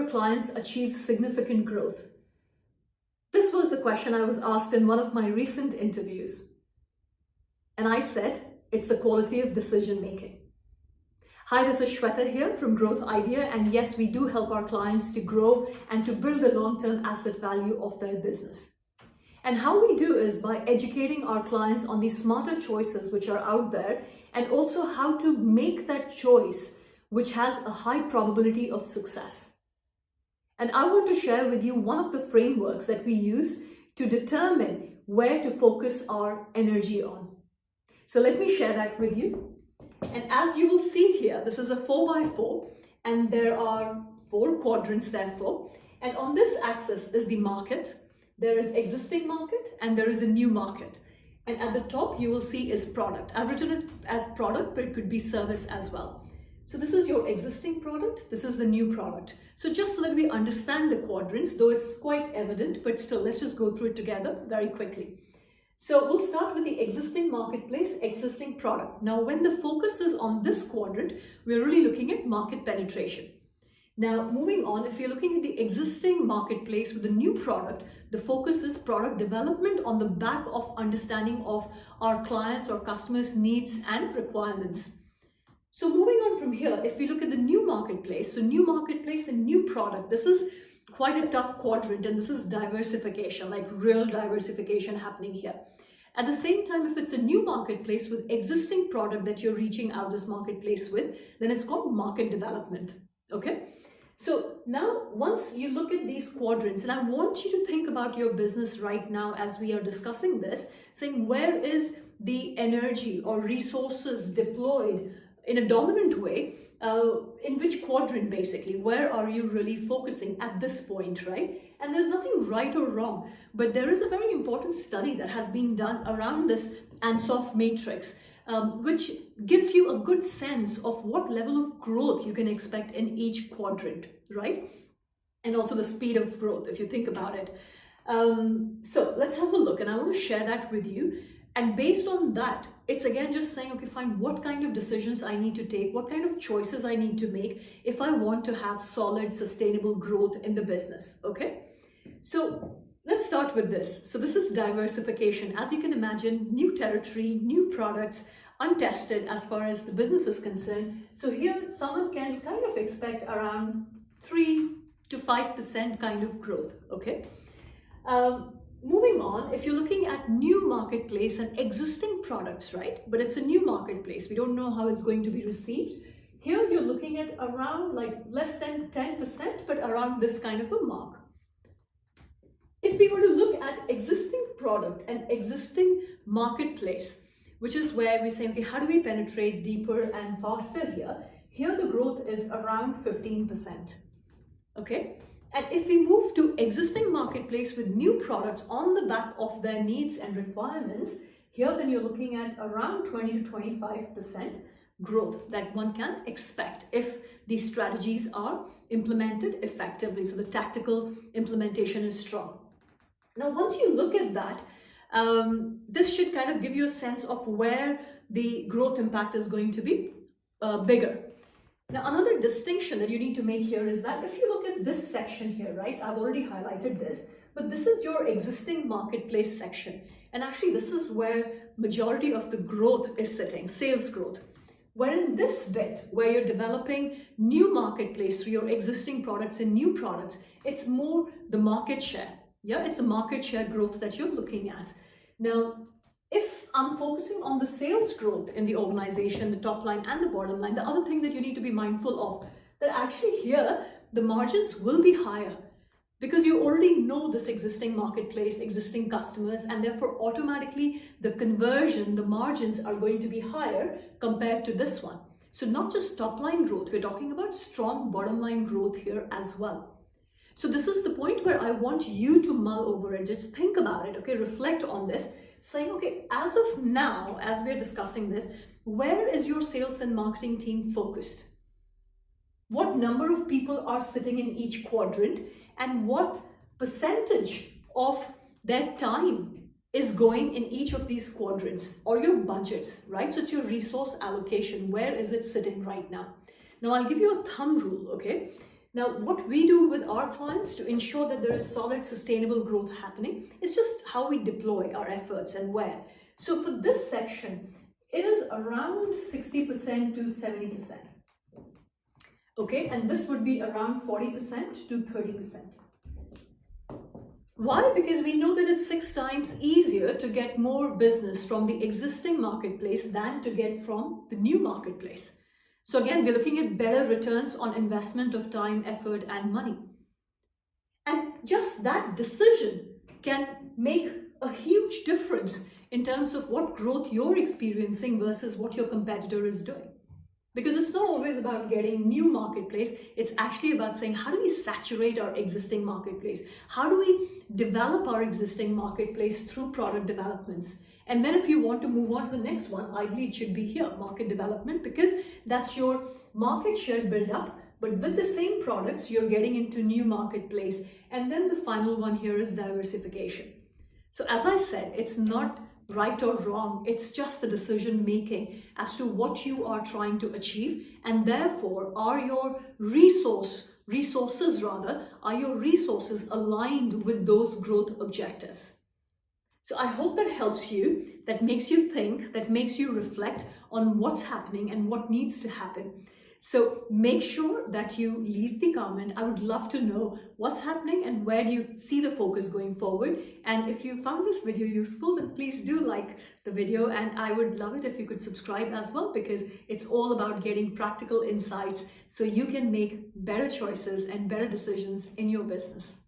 your clients achieve significant growth? This was the question I was asked in one of my recent interviews. And I said, it's the quality of decision making. Hi, this is Shweta here from Growth Idea, and yes, we do help our clients to grow and to build the long-term asset value of their business. And how we do is by educating our clients on the smarter choices which are out there, and also how to make that choice which has a high probability of success. And I want to share with you one of the frameworks that we use to determine where to focus our energy on. So let me share that with you. And as you will see here, this is a 4x4 and there are 4 quadrants therefore. And on this axis is the market. There is existing market and there is a new market. And at the top you will see is product. I've written it as product, but it could be service as well. So this is your existing product. This is the new product. So just so that we understand the quadrants, though it's quite evident, but still let's just go through it together very quickly. So we'll start with the existing marketplace, existing product. Now, when the focus is on this quadrant, we're really looking at market penetration. Now, moving on, if you're looking at the existing marketplace with the new product, the focus is product development on the back of understanding of our clients or customers' needs and requirements. So moving on from here, if we look at the new marketplace, so new marketplace and new product, this is quite a tough quadrant, and this is diversification, like real diversification happening here. At the same time, if it's a new marketplace with existing product that you're reaching out this marketplace with, then it's called market development, okay? So now once you look at these quadrants, and I want you to think about your business right now as we are discussing this, saying where is the energy or resources deployed in a dominant way, in which quadrant basically, where are you really focusing at this point, right? And there's nothing right or wrong, but there is a very important study that has been done around this Ansoff matrix, which gives you a good sense of what level of growth you can expect in each quadrant, right? And also the speed of growth, if you think about it. So let's have a look, and I want to share that with you. And based on that, it's again just saying, okay, fine, what kind of decisions I need to take, what kind of choices I need to make if I want to have solid, sustainable growth in the business, okay? So let's start with this. So this is diversification. As you can imagine, new territory, new products, untested as far as the business is concerned. So here someone can kind of expect around 3 to 5% kind of growth, okay? Moving on, if you're looking at new marketplace and existing products, right? But it's a new marketplace. We don't know how it's going to be received. Here you're looking at around like less than 10%, but around this kind of a mark. If we were to look at existing product and existing marketplace, which is where we say, okay, how do we penetrate deeper and faster here? Here the growth is around 15%, okay? And if we move to existing marketplace with new products on the back of their needs and requirements, here then you're looking at around 20 to 25% growth that one can expect if these strategies are implemented effectively. So the tactical implementation is strong. Now, once you look at that, this should kind of give you a sense of where the growth impact is going to be bigger. Now, another distinction that you need to make here is that if you look at this section here, right, I've already highlighted this, but this is your existing marketplace section. And actually, this is where majority of the growth is sitting, sales growth. Where in this bit, where you're developing new marketplace through your existing products and new products, it's more the market share. Yeah, it's the market share growth that you're looking at. Now, if I'm focusing on the sales growth in the organization, the top line and the bottom line, the other thing that you need to be mindful of, that actually here, the margins will be higher because you already know this existing marketplace, existing customers, and therefore automatically the conversion, the margins are going to be higher compared to this one. So not just top line growth, we're talking about strong bottom line growth here as well. So this is the point where I want you to mull over it. Just think about it, okay? Reflect on this, saying, okay, as of now, as we're discussing this, where is your sales and marketing team focused? What number of people are sitting in each quadrant, and what percentage of their time is going in each of these quadrants, or your budgets, right? So it's your resource allocation. Where is it sitting right now? Now I'll give you a thumb rule, okay? Now, what we do with our clients to ensure that there is solid, sustainable growth happening is just how we deploy our efforts and where. So for this section, it is around 60% to 70%. Okay, and this would be around 40% to 30%. Why? Because we know that it's 6 times easier to get more business from the existing marketplace than to get from the new marketplace. So again, we're looking at better returns on investment of time, effort, and money. And just that decision can make a huge difference in terms of what growth you're experiencing versus what your competitor is doing. Because it's not always about getting new marketplace, it's actually about saying, how do we saturate our existing marketplace? How do we develop our existing marketplace through product developments? And then if you want to move on to the next one, ideally it should be here, market development, because that's your market share build up, but with the same products, you're getting into new marketplace. And then the final one here is diversification. So as I said, it's not right or wrong, it's just the decision making as to what you are trying to achieve, and therefore are your resources aligned with those growth objectives. So I hope that helps you, that makes you think, that makes you reflect on what's happening and what needs to happen. So make sure that you leave the comment. I would love to know what's happening and where do you see the focus going forward. And if you found this video useful, then please do like the video, and I would love it if you could subscribe as well, because it's all about getting practical insights so you can make better choices and better decisions in your business.